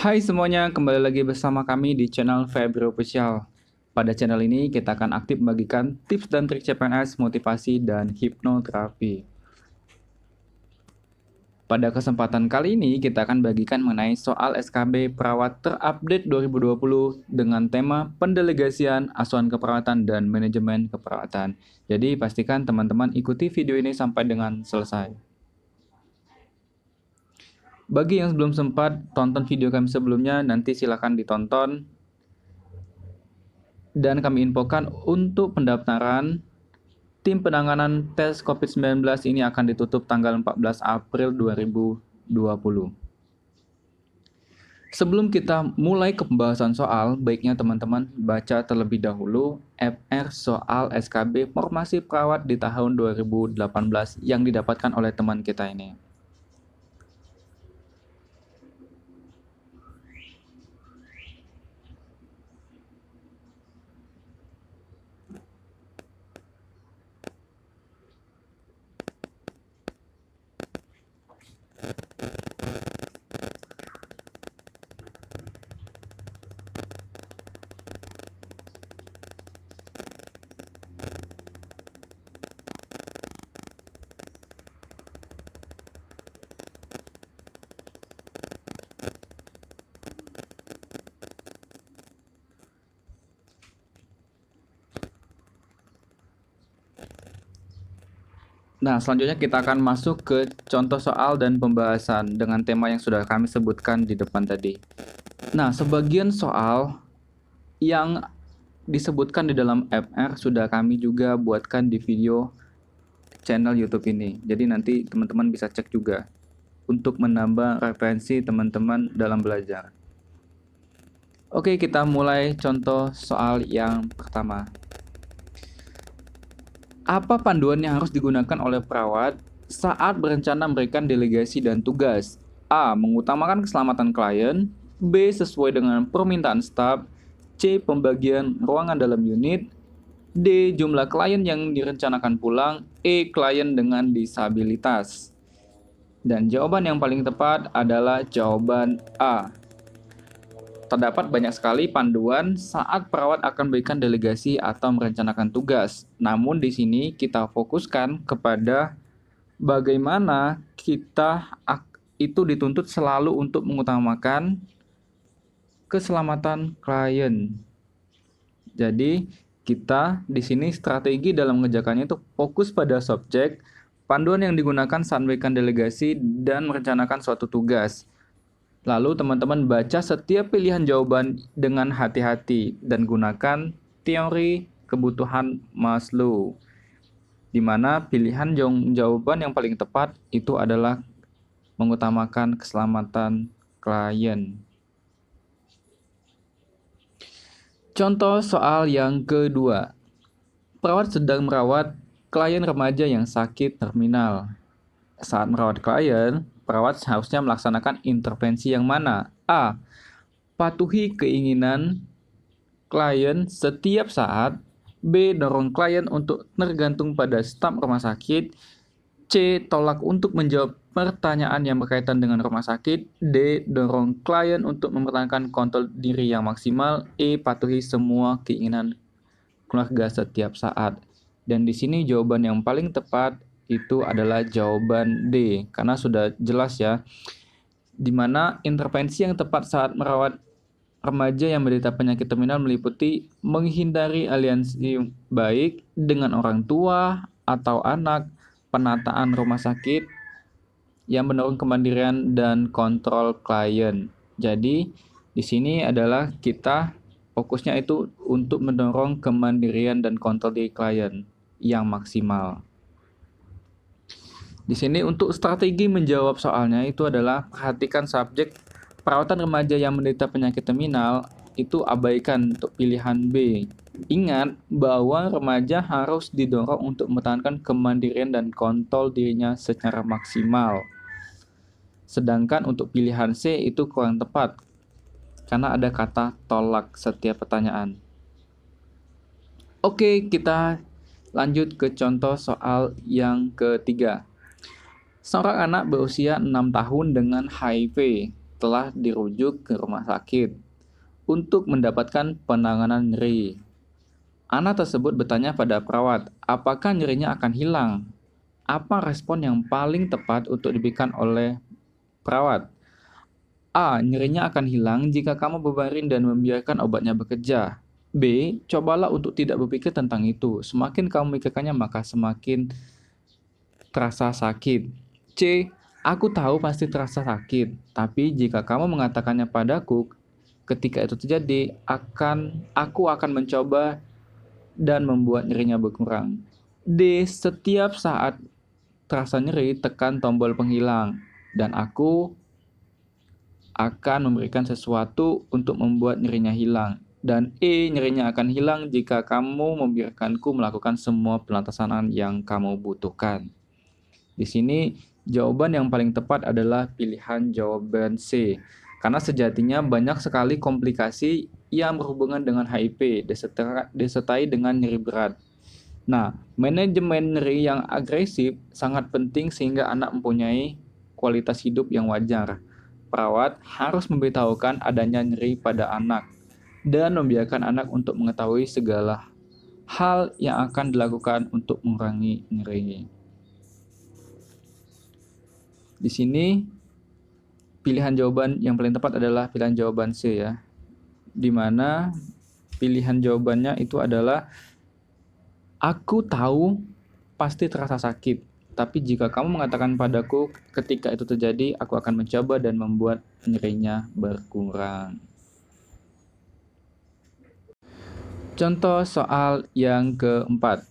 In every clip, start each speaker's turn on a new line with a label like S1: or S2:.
S1: Hai semuanya, kembali lagi bersama kami di channel Febri Official. Pada channel ini kita akan aktif membagikan tips dan trik CPNS, motivasi, dan hipnoterapi. Pada kesempatan kali ini kita akan bagikan mengenai soal SKB Perawat terupdate 2020 dengan tema pendelegasian, asuhan keperawatan, dan manajemen keperawatan. Jadi pastikan teman-teman ikuti video ini sampai dengan selesai. Bagi yang belum sempat tonton video kami sebelumnya, nanti silakan ditonton. Dan kami infokan untuk pendaftaran tim penanganan tes COVID-19 ini akan ditutup tanggal 14 April 2020. Sebelum kita mulai ke pembahasan soal, baiknya teman-teman baca terlebih dahulu FR soal SKB Formasi Perawat di tahun 2018 yang didapatkan oleh teman kita ini. Nah, selanjutnya kita akan masuk ke contoh soal dan pembahasan dengan tema yang sudah kami sebutkan di depan tadi. Nah, sebagian soal yang disebutkan di dalam FR sudah kami juga buatkan di video channel YouTube ini. Jadi nanti teman-teman bisa cek juga untuk menambah referensi teman-teman dalam belajar. Oke, kita mulai contoh soal yang pertama. Apa panduan yang harus digunakan oleh perawat saat berencana memberikan delegasi dan tugas? A. Mengutamakan keselamatan klien. B. Sesuai dengan permintaan staf. C. Pembagian ruangan dalam unit. D. Jumlah klien yang direncanakan pulang. E. Klien dengan disabilitas. Dan jawaban yang paling tepat adalah jawaban A. Terdapat banyak sekali panduan saat perawat akan memberikan delegasi atau merencanakan tugas. Namun di sini kita fokuskan kepada bagaimana kita itu dituntut selalu untuk mengutamakan keselamatan klien. Jadi kita di sini strategi dalam mengerjakannya itu fokus pada subjek, panduan yang digunakan saat memberikan delegasi dan merencanakan suatu tugas. Lalu teman-teman baca setiap pilihan jawaban dengan hati-hati dan gunakan teori kebutuhan Maslow, di mana pilihan jawaban yang paling tepat itu adalah mengutamakan keselamatan klien. Contoh soal yang kedua. Perawat sedang merawat klien remaja yang sakit terminal. Saat merawat klien, perawat seharusnya melaksanakan intervensi yang mana? A. Patuhi keinginan klien setiap saat. B. Dorong klien untuk tergantung pada staf rumah sakit. C. Tolak untuk menjawab pertanyaan yang berkaitan dengan rumah sakit. D. Dorong klien untuk mempertahankan kontrol diri yang maksimal. E. Patuhi semua keinginan keluarga setiap saat. Dan di sini jawaban yang paling tepat itu adalah jawaban D, karena sudah jelas ya, di mana intervensi yang tepat saat merawat remaja yang menderita penyakit terminal meliputi menghindari aliansi baik dengan orang tua atau anak, penataan rumah sakit yang mendorong kemandirian dan kontrol klien. Jadi di sini adalah kita fokusnya itu untuk mendorong kemandirian dan kontrol diri klien yang maksimal. Di sini untuk strategi menjawab soalnya itu adalah perhatikan subjek perawatan remaja yang menderita penyakit terminal, itu abaikan untuk pilihan B. Ingat bahwa remaja harus didorong untuk mempertahankan kemandirian dan kontrol dirinya secara maksimal. Sedangkan untuk pilihan C itu kurang tepat, karena ada kata tolak setiap pertanyaan. Oke, kita lanjut ke contoh soal yang ketiga. Seorang anak berusia 6 tahun dengan HIV telah dirujuk ke rumah sakit untuk mendapatkan penanganan nyeri. Anak tersebut bertanya pada perawat, apakah nyerinya akan hilang? Apa respon yang paling tepat untuk diberikan oleh perawat? A. Nyerinya akan hilang jika kamu berbaring dan membiarkan obatnya bekerja. B. Cobalah untuk tidak berpikir tentang itu. Semakin kamu memikirkannya maka semakin terasa sakit. C. Aku tahu pasti terasa sakit, tapi jika kamu mengatakannya padaku, ketika itu terjadi, aku akan mencoba dan membuat nyerinya berkurang. D. Setiap saat terasa nyeri, tekan tombol penghilang, dan aku akan memberikan sesuatu untuk membuat nyerinya hilang. Dan E. Nyerinya akan hilang jika kamu membiarkanku melakukan semua penasaran yang kamu butuhkan. Di sini jawaban yang paling tepat adalah pilihan jawaban C. Karena sejatinya banyak sekali komplikasi yang berhubungan dengan HIV disertai dengan nyeri berat. Nah, manajemen nyeri yang agresif sangat penting sehingga anak mempunyai kualitas hidup yang wajar. Perawat harus memberitahukan adanya nyeri pada anak dan membiarkan anak untuk mengetahui segala hal yang akan dilakukan untuk mengurangi nyeri. Di sini pilihan jawaban yang paling tepat adalah pilihan jawaban C ya. Di mana pilihan jawabannya itu adalah aku tahu pasti terasa sakit, tapi jika kamu mengatakan padaku ketika itu terjadi, aku akan mencoba dan membuat nyerinya berkurang. Contoh soal yang keempat.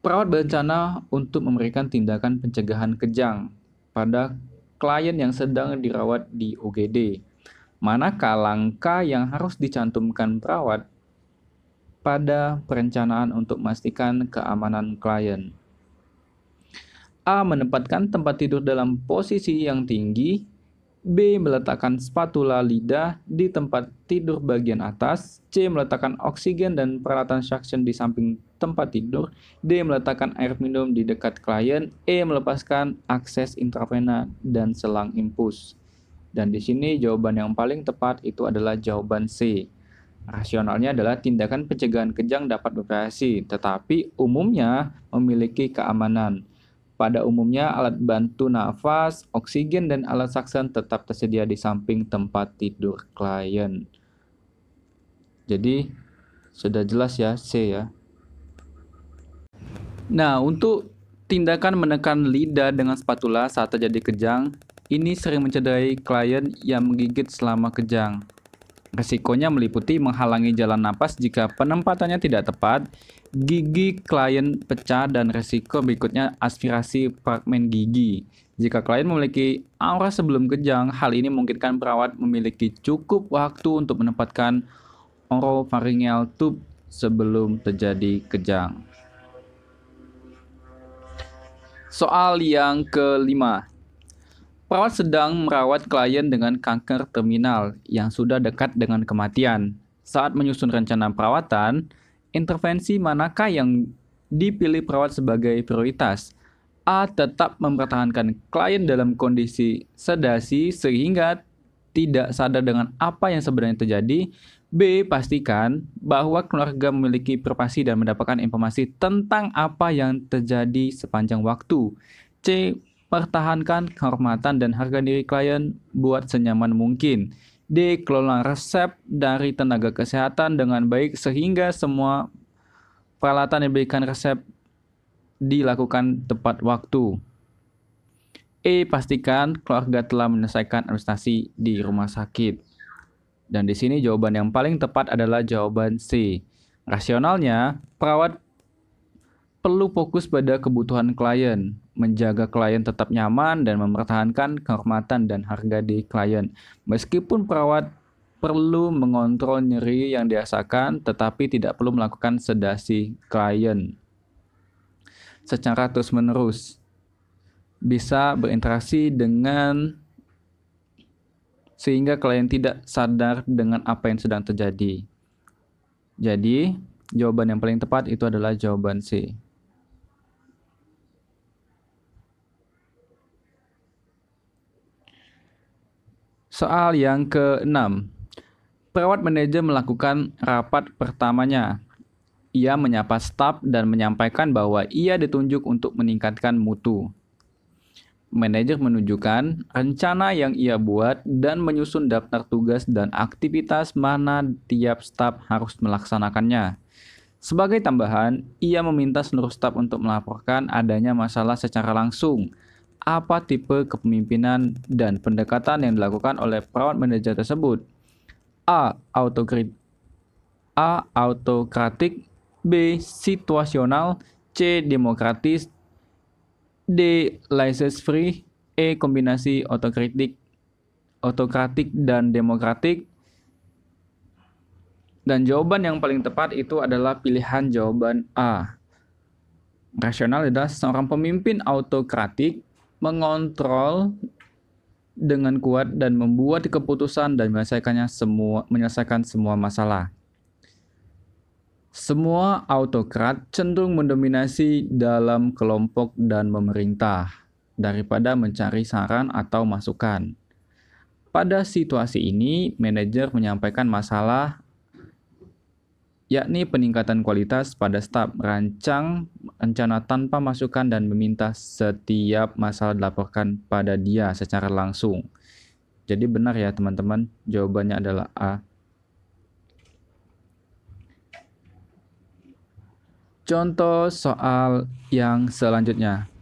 S1: Perawat berencana untuk memberikan tindakan pencegahan kejang pada klien yang sedang dirawat di UGD. Manakah langkah yang harus dicantumkan perawat pada perencanaan untuk memastikan keamanan klien? A. Menempatkan tempat tidur dalam posisi yang tinggi. B. Meletakkan spatula lidah di tempat tidur bagian atas. C. Meletakkan oksigen dan peralatan suction di samping tempat tidur. D. Meletakkan air minum di dekat klien. E. Melepaskan akses intravena dan selang infus. Dan di sini jawaban yang paling tepat itu adalah jawaban C. Rasionalnya adalah tindakan pencegahan kejang dapat bervariasi, tetapi umumnya memiliki keamanan. Pada umumnya, alat bantu nafas, oksigen, dan alat suction tetap tersedia di samping tempat tidur klien. Jadi, sudah jelas ya, C ya. Nah, untuk tindakan menekan lidah dengan spatula saat terjadi kejang, ini sering mencederai klien yang menggigit selama kejang. Resikonya meliputi menghalangi jalan napas jika penempatannya tidak tepat, gigi klien pecah, dan resiko berikutnya aspirasi fragmen gigi. Jika klien memiliki aura sebelum kejang, hal ini memungkinkan perawat memiliki cukup waktu untuk menempatkan oropharyngeal tube sebelum terjadi kejang. Soal yang kelima. Perawat sedang merawat klien dengan kanker terminal yang sudah dekat dengan kematian. Saat menyusun rencana perawatan, intervensi manakah yang dipilih perawat sebagai prioritas? A. Tetap mempertahankan klien dalam kondisi sedasi sehingga tidak sadar dengan apa yang sebenarnya terjadi. B. Pastikan bahwa keluarga memiliki privasi dan mendapatkan informasi tentang apa yang terjadi sepanjang waktu. C. Pertahankan kehormatan dan harga diri klien buat senyaman mungkin. D. Kelola resep dari tenaga kesehatan dengan baik sehingga semua peralatan yang diberikan resep dilakukan tepat waktu. E. Pastikan keluarga telah menyelesaikan administrasi di rumah sakit. Dan di sini jawaban yang paling tepat adalah jawaban C. Rasionalnya, perawat perlu fokus pada kebutuhan klien, menjaga klien tetap nyaman dan mempertahankan kehormatan dan harga diri klien. Meskipun perawat perlu mengontrol nyeri yang dirasakan, tetapi tidak perlu melakukan sedasi klien secara terus-menerus. Bisa berinteraksi dengan sehingga klien tidak sadar dengan apa yang sedang terjadi. Jadi, jawaban yang paling tepat itu adalah jawaban C. Soal yang ke-6. Perawat manajer melakukan rapat pertamanya. Ia menyapa staf dan menyampaikan bahwa ia ditunjuk untuk meningkatkan mutu. Manajer menunjukkan rencana yang ia buat dan menyusun daftar tugas dan aktivitas mana tiap staf harus melaksanakannya. Sebagai tambahan, ia meminta seluruh staf untuk melaporkan adanya masalah secara langsung. Apa tipe kepemimpinan dan pendekatan yang dilakukan oleh perawat manajer tersebut? A. Autokratik, B. Situasional, C. Demokratis, D. Laissez-faire, E. Kombinasi autokratik dan demokratik. Dan jawaban yang paling tepat itu adalah pilihan jawaban A. Rasional adalah seorang pemimpin autokratik mengontrol dengan kuat dan membuat keputusan dan menyelesaikan semua masalah. Semua autokrat cenderung mendominasi dalam kelompok dan memerintah daripada mencari saran atau masukan. Pada situasi ini, manajer menyampaikan masalah yakni peningkatan kualitas pada staf, merancang rencana tanpa masukan dan meminta setiap masalah dilaporkan pada dia secara langsung. Jadi benar ya teman-teman, jawabannya adalah A. Contoh soal yang selanjutnya.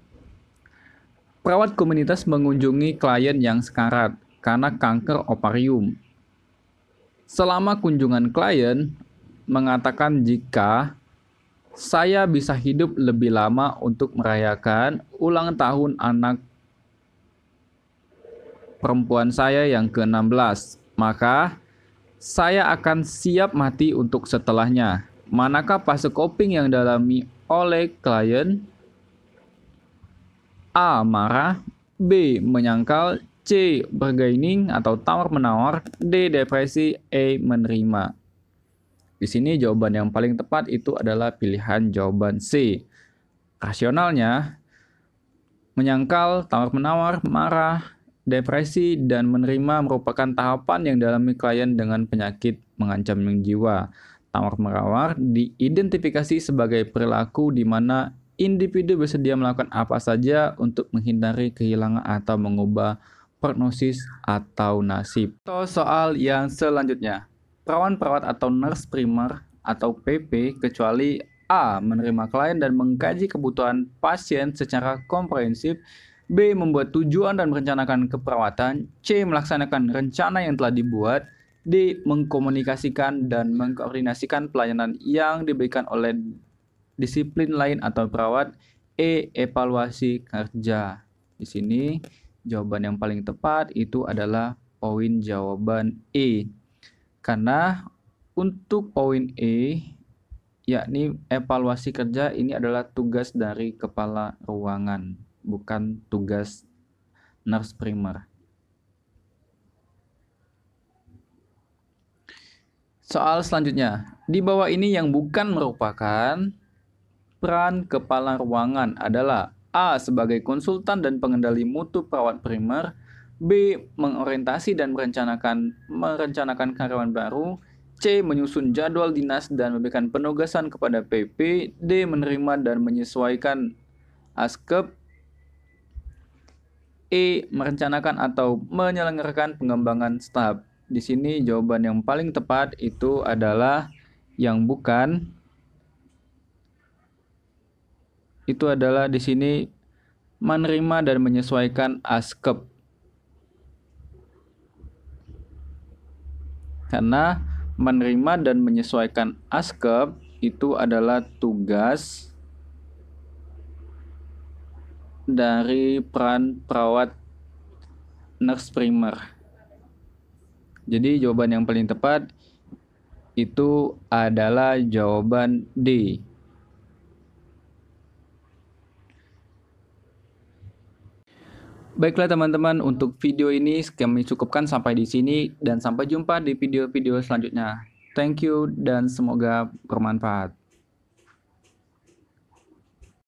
S1: Perawat komunitas mengunjungi klien yang sekarat karena kanker ovarium. Selama kunjungan klien mengatakan jika saya bisa hidup lebih lama untuk merayakan ulang tahun anak perempuan saya yang ke-16, maka saya akan siap mati untuk setelahnya. Manakah fase coping yang dialami oleh klien? A. Marah, B. Menyangkal, C. Bergaining atau tawar-menawar, D. Depresi, E. Menerima. Di sini jawaban yang paling tepat itu adalah pilihan jawaban C. Rasionalnya, menyangkal, tawar-menawar, marah, depresi, dan menerima merupakan tahapan yang dialami klien dengan penyakit mengancam jiwa. Tawar-menawar diidentifikasi sebagai perilaku di mana individu bersedia melakukan apa saja untuk menghindari kehilangan atau mengubah prognosis atau nasib. Soal yang selanjutnya. Perawat atau nurse primer atau PP kecuali A. Menerima klien dan mengkaji kebutuhan pasien secara komprehensif, B. Membuat tujuan dan merencanakan keperawatan, C. Melaksanakan rencana yang telah dibuat, D. Mengkomunikasikan dan mengkoordinasikan pelayanan yang diberikan oleh disiplin lain atau perawat, E. Evaluasi kerja. Di sini jawaban yang paling tepat itu adalah poin jawaban E. Karena untuk poin E, yakni evaluasi kerja, ini adalah tugas dari kepala ruangan, bukan tugas nurse primer. Soal selanjutnya, di bawah ini yang bukan merupakan peran kepala ruangan adalah A. Sebagai konsultan dan pengendali mutu perawat primer, B. Mengorientasi dan merencanakan karyawan baru, C. Menyusun jadwal dinas dan memberikan penugasan kepada PP, D. Menerima dan menyesuaikan askep, E. Merencanakan atau menyelenggarakan pengembangan staf. Di sini jawaban yang paling tepat itu adalah yang bukan. Itu adalah di sini menerima dan menyesuaikan askep. Karena menerima dan menyesuaikan askep itu adalah tugas dari peran perawat nurse primer. Jadi jawaban yang paling tepat itu adalah jawaban D. Baiklah teman-teman, untuk video ini kami cukupkan sampai di sini dan sampai jumpa di video-video selanjutnya. Thank you dan semoga bermanfaat.